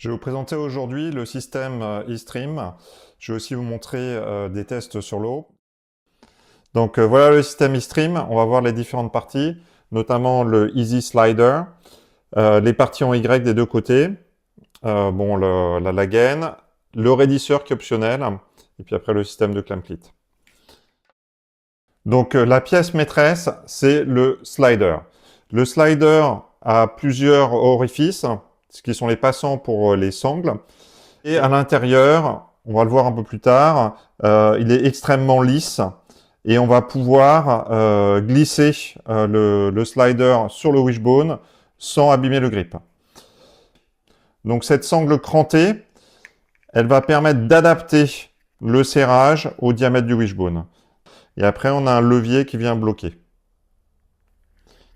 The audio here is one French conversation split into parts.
Je vais vous présenter aujourd'hui le système eStream. Je vais aussi vous montrer des tests sur l'eau. Donc voilà le système eStream. On va voir les différentes parties, notamment le Easy Slider, les parties en Y des deux côtés, la gaine, le raidisseur qui est optionnel, et puis après le système de clamplit. Donc la pièce maîtresse, c'est le slider. Le slider a plusieurs orifices, ce qui sont les passants pour les sangles. Et à l'intérieur, on va le voir un peu plus tard, il est extrêmement lisse et on va pouvoir glisser le slider sur le wishbone sans abîmer le grip. Donc cette sangle crantée, elle va permettre d'adapter le serrage au diamètre du wishbone. Et après, on a un levier qui vient bloquer.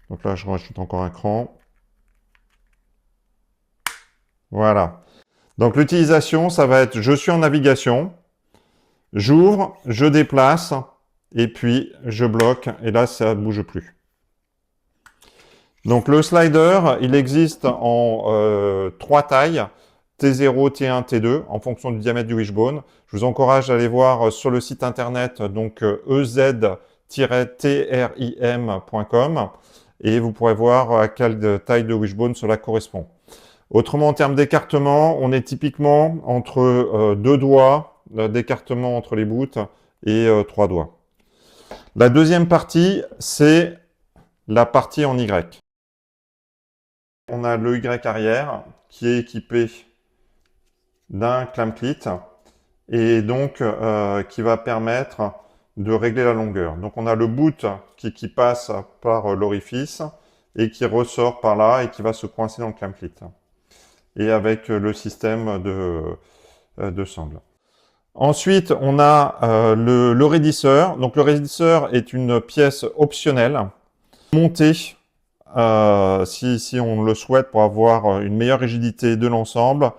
Donc là, je rajoute encore un cran. Voilà. Donc l'utilisation, ça va être, je suis en navigation, j'ouvre, je déplace, et puis je bloque, et là, ça ne bouge plus. Donc le slider, il existe en 3 tailles, T0, T1, T2, en fonction du diamètre du wishbone. Je vous encourage à aller voir sur le site internet, donc ez-trim.com, et vous pourrez voir à quelle taille de wishbone cela correspond. Autrement, en termes d'écartement, on est typiquement entre 2 doigts d'écartement entre les bouts et 3 doigts. La deuxième partie, c'est la partie en Y. On a le Y arrière qui est équipé d'un clamplit et donc qui va permettre de régler la longueur. Donc on a le boot qui passe par l'orifice et qui ressort par là et qui va se coincer dans le clamplit. Et avec le système de sangle. Ensuite, on a le raidisseur. Donc le raidisseur est une pièce optionnelle, montée si on le souhaite pour avoir une meilleure rigidité de l'ensemble.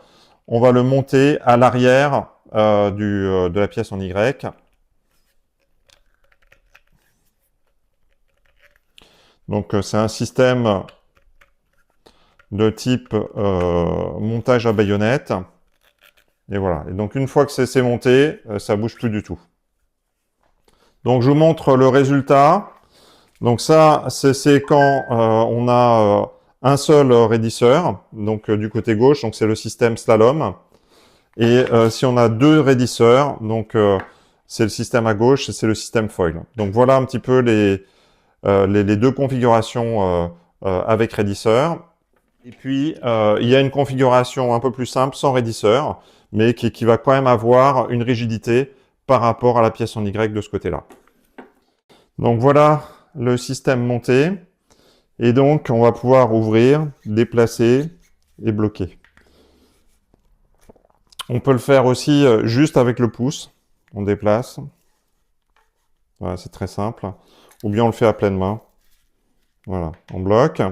On va le monter à l'arrière de la pièce en Y. Donc c'est un système de type montage à baïonnette. Et voilà. Et donc une fois que c'est monté, ça bouge plus du tout. Donc je vous montre le résultat. Donc ça, c'est quand on a un seul raidisseur, donc du côté gauche, donc c'est le système slalom. Et si on a 2 raidisseurs, donc c'est le système à gauche et c'est le système foil. Donc voilà un petit peu les 2 configurations avec raidisseur. Et puis, il y a une configuration un peu plus simple, sans raidisseur, mais qui va quand même avoir une rigidité par rapport à la pièce en Y de ce côté-là. Donc voilà le système monté. Et donc, on va pouvoir ouvrir, déplacer et bloquer. On peut le faire aussi juste avec le pouce. On déplace. Voilà, c'est très simple. Ou bien on le fait à pleine main. Voilà, on bloque.